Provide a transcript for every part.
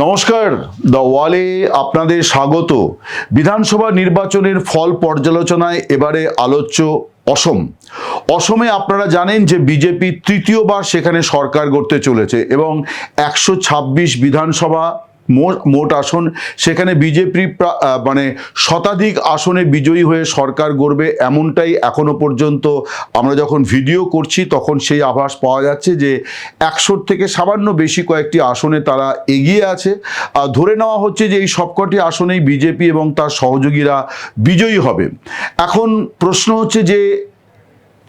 নমস্কার, দ্য ওয়ালে আপনাদের স্বাগত। বিধানসভা নির্বাচনের ফল পর্যালোচনায় এবারে আলোচ্য অসমে আপনারা জানেন যে বিজেপি তৃতীয়বার সেখানে সরকার গড়তে চলেছে এবং 126 বিধানসভা মোট আসন, সেখানে বিজেপি মানে শতাধিক আসনে বিজয়ী হয়ে সরকার গড়বে, এমনটাই এখনো পর্যন্ত আমরা যখন ভিডিও করছি তখন সেই আভাস পাওয়া যাচ্ছে যে 100 থেকে সামান্য বেশি কয়েকটি আসনে তারা এগিয়ে আছে। ধরে নেওয়া হচ্ছে যে এই সবকটি আসনেই বিজেপি এবং তার সহযোগীরা বিজয়ী হবে। এখন প্রশ্ন হচ্ছে যে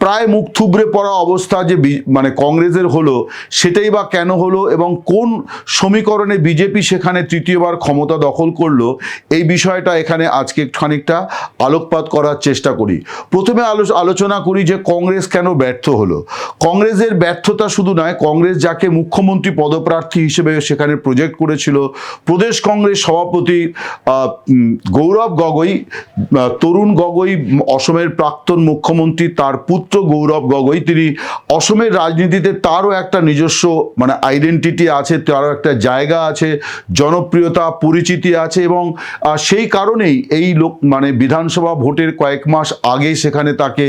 প্রায় মুখ থুবড়ে পড়া অবস্থা যে মানে কংগ্রেসের হলো, সেটাই বা কেন হলো এবং কোন সমীকরণে বিজেপি সেখানে তৃতীয়বার ক্ষমতা দখল করলো, এই বিষয়টা এখানে আজকে খানিকটা আলোকপাত করার চেষ্টা করি। প্রথমে আলোচনা করি যে কংগ্রেস কেন ব্যর্থ হলো। কংগ্রেসের ব্যর্থতা শুধু নয়, কংগ্রেস যাকে মুখ্যমন্ত্রী পদপ্রার্থী হিসেবে সেখানে প্রজেক্ট করেছিল, প্রদেশ কংগ্রেস সভাপতি গৌরব গগৈ, তরুণ গগৈ অসমের প্রাক্তন মুখ্যমন্ত্রী, তার পুত্র গৌরব গগৈ, তিনি অসমের রাজনীতিতে তারও একটা নিজস্ব মানে আইডেন্টিটি আছে, তারও একটা জায়গা আছে, জনপ্রিয়তা পরিচিতি আছে এবং সেই কারণেই এই লোক মানে বিধানসভা ভোটের কয়েক মাস আগে সেখানে তাকে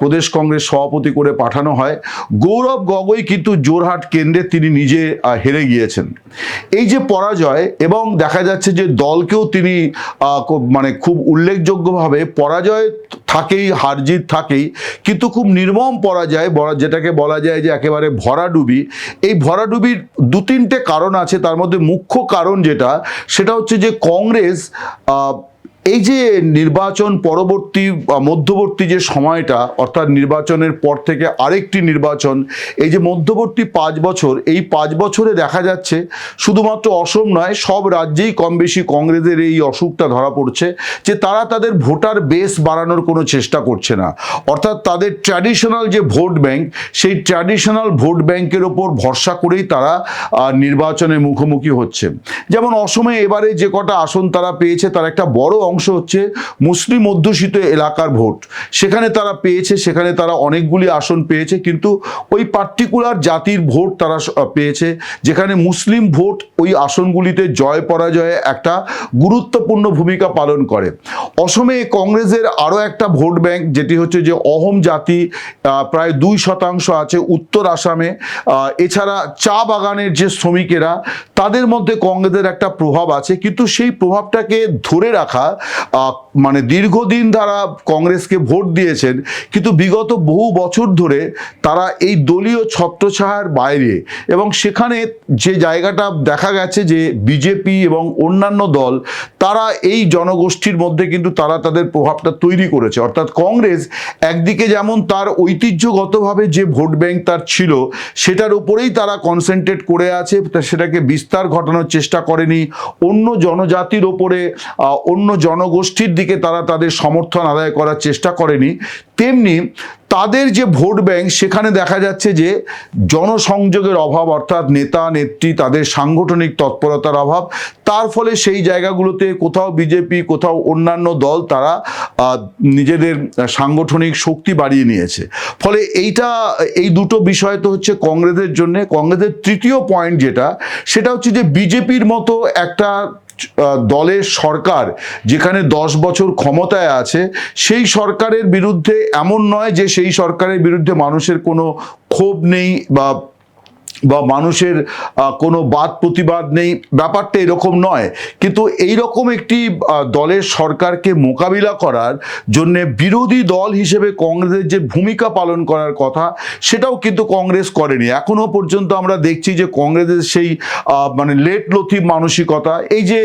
প্রদেশ কংগ্রেস সভাপতি করে পাঠানো হয়। গৌরব গগৈ কিন্তু জোরহাট কেন্দ্রে তিনি নিজে হেরে গিয়েছেন। এই যে পরাজয়, এবং দেখা যাচ্ছে যে দলকেও তিনি মানে খুব উল্লেখযোগ্যভাবে পরাজয় থাকেই, হারজিত থাকেই, কিন্তু খুব নির্মম পরাজয়, যেটাকে বলা যায় যে একেবারে ভরাডুবি। এই ভরাডুবির দু তিনটে কারণ আছে, তার মধ্যে মুখ্য কারণ সেটা হচ্ছে যে কংগ্রেস এই যে নির্বাচন পরবর্তী মধ্যবর্তী যে সময়টা, অর্থাৎ নির্বাচনের পর থেকে আরেকটি নির্বাচন, এই যে মধ্যবর্তী 5 বছর, এই 5 বছরে দেখা যাচ্ছে শুধুমাত্র অসম নয়, সব রাজ্যেই কম বেশি কংগ্রেসের এই অসুখটা ধরা পড়ছে যে তারা তাদের ভোটার বেস বাড়ানোর কোনো চেষ্টা করছে না। অর্থাৎ তাদের ট্র্যাডিশনাল যে ভোট ব্যাংক, সেই ট্র্যাডিশনাল ভোট ব্যাংকের ওপর ভরসা করেই তারা নির্বাচনে মুখোমুখি হচ্ছে। যেমন অসমে এবারে যে কটা আসন তারা পেয়েছে, তার একটা বড় অংশ হচ্ছে মুসলিম অধ্যুষিত এলাকার ভোট, সেখানে তারা পেয়েছে, সেখানে তারা অনেকগুলি আসন পেয়েছে, কিন্তু ওই পার্টিকুলার জাতির ভোট তারা পেয়েছে, যেখানে মুসলিম ভোট ওই আসনগুলিতে জয় পরাজয়ে একটা গুরুত্বপূর্ণ ভূমিকা পালন করে। অসমে কংগ্রেসের আরও একটা ভোট ব্যাংক, যেটি হচ্ছে যে অহোম জাতি, প্রায় 2% আছে উত্তর আসামে। এছাড়া চা বাগানের যে শ্রমিকেরা, তাদের মধ্যে কংগ্রেসের একটা প্রভাব আছে, কিন্তু সেই প্রভাবটাকে ধরে রাখা মানে দীর্ঘদিন তারা কংগ্রেসকে ভোট দিয়েছেন, কিন্তু বিগত বহু বছর ধরে তারা এই দলীয় ছত্রছায়ার বাইরে, এবং সেখানে যে জায়গাটা দেখা গেছে যে বিজেপি এবং অন্যান্য দল তারা এই জনগোষ্ঠীর মধ্যে কিন্তু তারা তাদের প্রভাবটা তৈরি করেছে। অর্থাৎ কংগ্রেস একদিকে যেমন তার ঐতিহ্যগতভাবে যে ভোট ব্যাংক তার ছিল, সেটার উপরেই তারা কনসেন্ট্রেট করে আছে, সেটাকে বিস্তার ঘটানোর চেষ্টা করেনি, অন্য জনজাতির ওপরে, অন্য জনগোষ্ঠীর দিকে তারা তাদের সমর্থন আদায় করার চেষ্টা করেনি। তেমনি তাদের যে ভোট ব্যাংক, সেখানে দেখা যাচ্ছে যে জনসংযোগের অভাব, অর্থাৎ নেতা নেত্রী, তাদের সাংগঠনিক তৎপরতার অভাব, তার ফলে সেই জায়গাগুলোতে কোথাও বিজেপি, কোথাও অন্যান্য দল তারা নিজেদের সাংগঠনিক শক্তি বাড়িয়ে নিয়েছে। ফলে এই দুটো বিষয় তো হচ্ছে কংগ্রেসের জন্য। কংগ্রেসের তৃতীয় পয়েন্ট সেটা হচ্ছে যে বিজেপির মতো একটা দলের সরকার যেখানে 10 বছর ক্ষমতায় আছে, সেই সরকারের বিরুদ্ধে এমন নয় যে সেই সরকারের বিরুদ্ধে মানুষের কোনো ক্ষোভ নেই বা মানুষের কোনো বাদ প্রতিবাদ নেই, ব্যাপারটা এরকম নয়। কিন্তু এই রকম একটি দলের সরকারকে মোকাবিলা করার জন্য বিরোধী দল হিসেবে কংগ্রেসের যে ভূমিকা পালন করার কথা, সেটাও কিন্তু কংগ্রেস করেনি। এখনো পর্যন্ত আমরা দেখছি যে কংগ্রেসের সেই মানে লেট লথিফ মানসিকতা, এই যে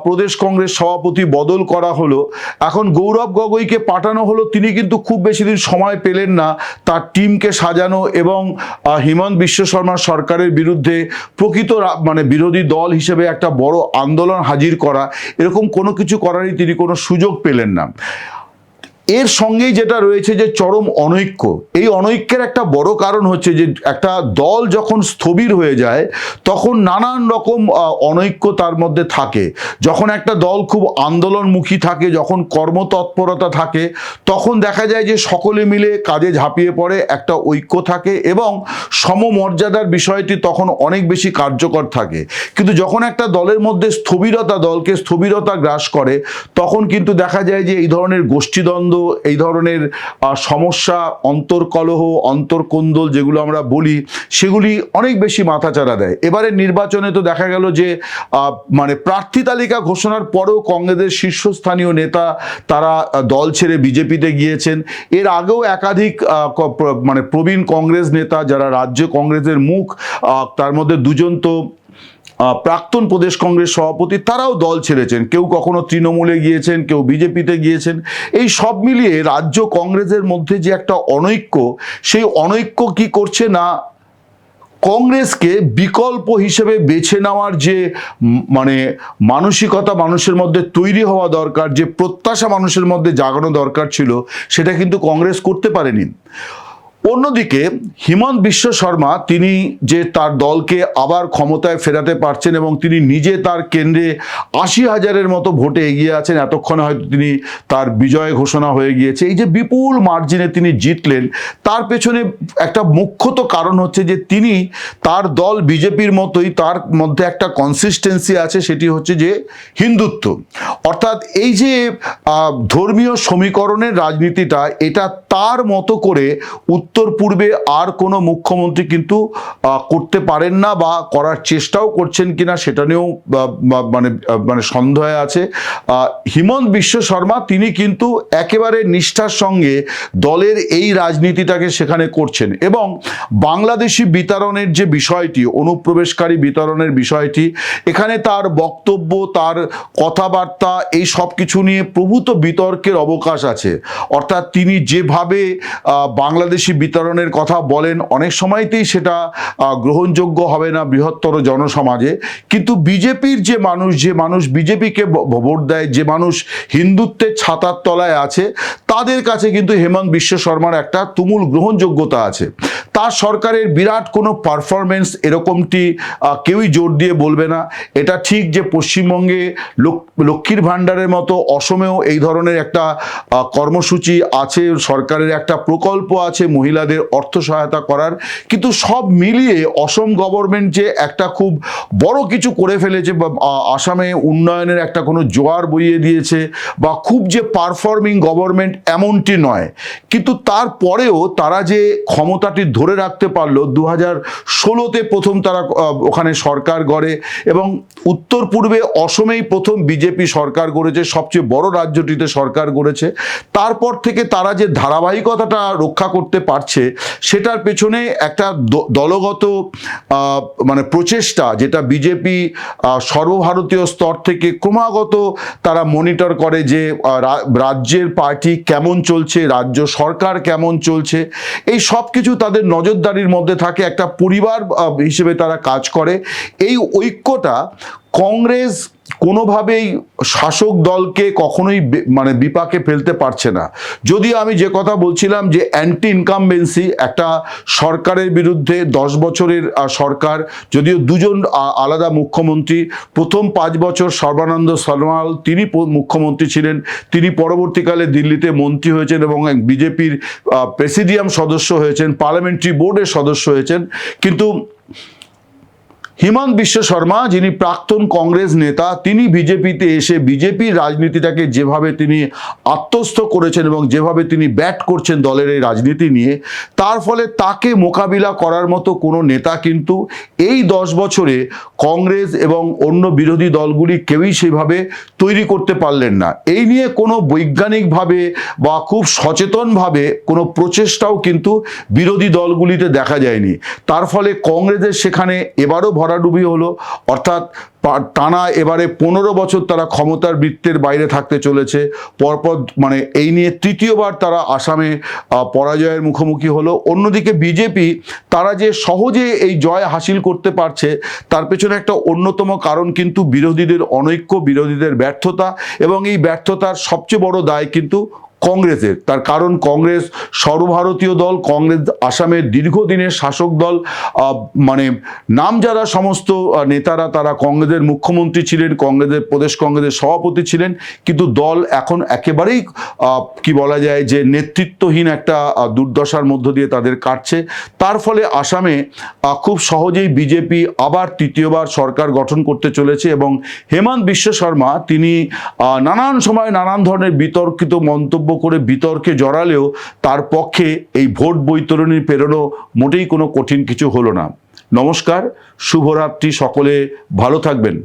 প্রদেশ কংগ্রেস সভাপতি বদল করা হলো, এখন গৌরব গগৈকে পাঠানো হলো, তিনি কিন্তু খুব বেশি দিন সময় পেলেন না তার টিমকে সাজানো এবং হিমন্ত বিশ্ব শর্মা সরকারের বিরুদ্ধে প্রকৃত মানে বিরোধী দল হিসেবে একটা বড় আন্দোলন হাজির করা, এরকম কোনো কিছু করারই তিনি কোনো সুযোগ পেলেন না। এর সঙ্গেই যেটা রয়েছে যে চরম অনৈক্য, এই অনৈক্যের একটা বড় কারণ হচ্ছে যে একটা দল যখন স্থবির হয়ে যায় তখন নানান রকম অনৈক্য তার মধ্যে থাকে। যখন একটা দল খুব আন্দোলনমুখী থাকে, যখন কর্মতৎপরতা থাকে, তখন দেখা যায় যে সকলে মিলে কাজে ঝাঁপিয়ে পড়ে, একটা ঐক্য থাকে এবং সমমর্যাদার বিষয়টি তখন অনেক বেশি কার্যকর থাকে। কিন্তু যখন একটা দলের মধ্যে স্থবিরতা, দলকে স্থবিরতা গ্রাস করে, তখন কিন্তু দেখা যায় যে এই ধরনের গোষ্ঠীদ্বন্দ্ব, এই ধরনের সমস্যা, অন্তর্কলহ, অন্তর্কোন্দল যেগুলো আমরা বলি, সেগুলি অনেক বেশি মাথাচাড়া দেয়। এবারে নির্বাচনে তো দেখা গেল যে মানে প্রার্থী তালিকা ঘোষণার পরেও কংগ্রেসের শীর্ষস্থানীয় নেতা তারা দল ছেড়ে বিজেপিতে গিয়েছেন। এর আগেও একাধিক মানে প্রবীণ কংগ্রেস নেতা যারা রাজ্য কংগ্রেসের মুখ, তার মধ্যে দুজন তো প্রাক্তন প্রদেশ কংগ্রেস সভাপতি, তারাও দল ছেড়েছেন। কেউ কখনো তৃণমূলে গিয়েছেন, কেউ বিজেপিতে গিয়েছেন। এই সব মিলিয়ে রাজ্য কংগ্রেসের মধ্যে যে একটা অনৈক্য, সেই অনৈক্য কি করছে না, কংগ্রেসকে বিকল্প হিসেবে বেছে নেওয়ার যে মানে মানসিকতা মানুষের মধ্যে তৈরি হওয়া দরকার, যে প্রত্যাশা মানুষের মধ্যে জাগানো দরকার ছিল, সেটা কিন্তু কংগ্রেস করতে পারেনি। অন্যদিকে হিমন্ত বিশ্ব শর্মা, তিনি যে তার দলকে আবার ক্ষমতায় ফেরাতে পারছেন এবং তিনি নিজে তার কেন্দ্রে ৮০,০০০-এর মতো ভোটে এগিয়ে আছেন, এতক্ষণে হয়তো তিনি তার বিজয় ঘোষণা হয়ে গিয়েছে। এই যে বিপুল মার্জিনে তিনি জিতলেন, তার পেছনে একটা মুখ্যত কারণ হচ্ছে যে তিনি, তার দল বিজেপির মতোই, তার মধ্যে একটা কনসিস্টেন্সি আছে, সেটি হচ্ছে যে হিন্দুত্ব। অর্থাৎ এই যে ধর্মীয় সমীকরণের রাজনীতিটা, এটা তার মতো করে উত্তর পূর্বে আর কোনো মুখ্যমন্ত্রী কিন্তু করতে পারেন না, বা করার চেষ্টাও করছেন কিনা সেটা নিয়েও মানে মানে সন্দেহ আছে। হিমন্ত বিশ্ব শর্মা, তিনি কিন্তু একেবারে নিষ্ঠার সঙ্গে দলের এই রাজনীতিটাকে সেখানে করছেন এবং বাংলাদেশি বিতরণের যে বিষয়টি, অনুপ্রবেশকারী বিতরণের বিষয়টি, এখানে তার বক্তব্য, তার কথাবার্তা, এই সব কিছু নিয়ে প্রভূত বিতর্কের অবকাশ আছে। অর্থাৎ তিনি যেভাবে বাংলাদেশি বিতরণের কথা বলেন, অনেক সময়তেই সেটা গ্রহণযোগ্য হবে না বৃহত্তর জনসমাজে। কিন্তু বিজেপির যে মানুষ বিজেপিকে ভোট দেয়, যে মানুষ হিন্দুত্বের ছাতার তলায় আছে, তাদের কাছে কিন্তু হেমন্ত বিশ্ব শর্মার একটা তুমুল গ্রহণযোগ্যতা আছে। তার সরকারের বিরাট কোনো পারফরমেন্স এরকমটি কেউই জোর দিয়ে বলবে না। এটা ঠিক যে পশ্চিমবঙ্গে লক্ষ্মীর ভাণ্ডারের মতো অসমেও এই ধরনের একটা কর্মসূচি আছে, সরকারের একটা প্রকল্প আছে মহিলাদের অর্থ সহায়তা করার, কিন্তু সব মিলিয়ে অসম গভর্নমেন্ট যে একটা খুব বড় কিছু করে ফেলেছে, বা আসামে উন্নয়নের একটা কোনো জোয়ার বইয়ে দিয়েছে, বা খুব যে পারফর্মিং গভর্নমেন্ট এমনটি নয়। কিন্তু তারপরেও তারা যে ক্ষমতাটি ধরে রাখতে পারলো, 2016-তে প্রথম তারা ওখানে সরকার গড়ে এবং উত্তর পূর্বে অসমেই প্রথম বিজেপি সরকার গড়েছে, সবচেয়ে বড় রাজ্যটিতে সরকার গড়েছে। তারপর থেকে তারা যে ধারাবাহিকতাটা রক্ষা করতে পারছে, সেটার পেছনে একটা দলগত মানে প্রচেষ্টা, যেটা বিজেপি সর্বভারতীয় স্তর থেকে ক্রমাগত তারা মনিটর করে যে রাজ্যের পার্টি কেমন চলছে, রাজ্য সরকার কেমন চলছে, এই সব কিছু তাদের নজরদারির মধ্যে থাকে। একটা পরিবার হিসেবে তারা কাজ করে। এই ঐক্যটা কংগ্রেস কোনোভাবেই শাসক দলকে কখনোই মানে বিপাকে ফেলতে পারছে না। যদিও আমি যে কথা বলছিলাম যে অ্যান্টি ইনকামবেন্সি, একটা সরকারের বিরুদ্ধে 10 বছরের সরকার, যদিও দুজন আলাদা মুখ্যমন্ত্রী, প্রথম 5 বছর সর্বানন্দ সোনোয়াল তিনি মুখ্যমন্ত্রী ছিলেন, তিনি পরবর্তীকালে দিল্লিতে মন্ত্রী হয়েছেন এবং বিজেপির প্রেসিডিয়াম সদস্য হয়েছেন, পার্লামেন্টারি বোর্ডের সদস্য হয়েছেন। কিন্তু হিমন্ত বিশ্ব শর্মা, যিনি প্রাক্তন কংগ্রেস নেতা, তিনি বিজেপিতে এসে বিজেপির রাজনীতিটাকে যেভাবে তিনি আত্মস্থ করেছেন এবং যেভাবে তিনি ব্যাট করছেন দলের এই রাজনীতি নিয়ে, তার ফলে তাকে মোকাবিলা করার মতো কোনো নেতা কিন্তু এই 10 বছরে কংগ্রেস এবং অন্য বিরোধী দলগুলি কেউই সেভাবে তৈরি করতে পারলেন না। এই নিয়ে কোনো বৈজ্ঞানিকভাবে বা খুব সচেতনভাবে কোনো প্রচেষ্টাও কিন্তু বিরোধী দলগুলিতে দেখা যায়নি। তার ফলে কংগ্রেসের সেখানে এবারও ভরাডুবি হলো। অর্থাৎ টানা এবারে 15 বছর তারা ক্ষমতার বৃত্তের বাইরে থাকতে চলেছে। পরপর মানে এই নিয়ে তৃতীয়বার তারা আসামে পরাজয়ের মুখোমুখি হলো। অন্যদিকে বিজেপি, তারা যে সহজে এই জয় হাসিল করতে পারছে, তার পেছনে একটা অন্যতম কারণ কিন্তু বিরোধীদের অনৈক্য, বিরোধীদের ব্যর্থতা, এবং এই ব্যর্থতার সবচেয়ে বড় দায় কিন্তু কংগ্রেসের। তার কারণ কংগ্রেস সর্বভারতীয় দল, কংগ্রেস আসামের দীর্ঘদিনের শাসক দল, মানে নামজাদা সমস্ত নেতারা তারা কংগ্রেসের মুখ্যমন্ত্রী ছিলেন, কংগ্রেসের প্রদেশ কংগ্রেসের সভাপতি ছিলেন, কিন্তু দল এখন একেবারেই কি বলা যায় যে নেতৃত্বহীন একটা দুর্দশার মধ্য দিয়ে তাদের কাটছে। তার ফলে আসামে খুব সহজেই বিজেপি আবার তৃতীয়বার সরকার গঠন করতে চলেছে এবং হেমন্ত বিশ্ব শর্মা তিনি নানান সময় নানান ধরনের বিতর্কিত মন্তব্য করে বিতর্কে জড়ালেও তার পক্ষে এই ভোট বৈতরণী পেরোনো মোটেই কোনো কঠিন কিছু হলো না। নমস্কার, শুভরাত্রি, সকলে ভালো থাকবেন।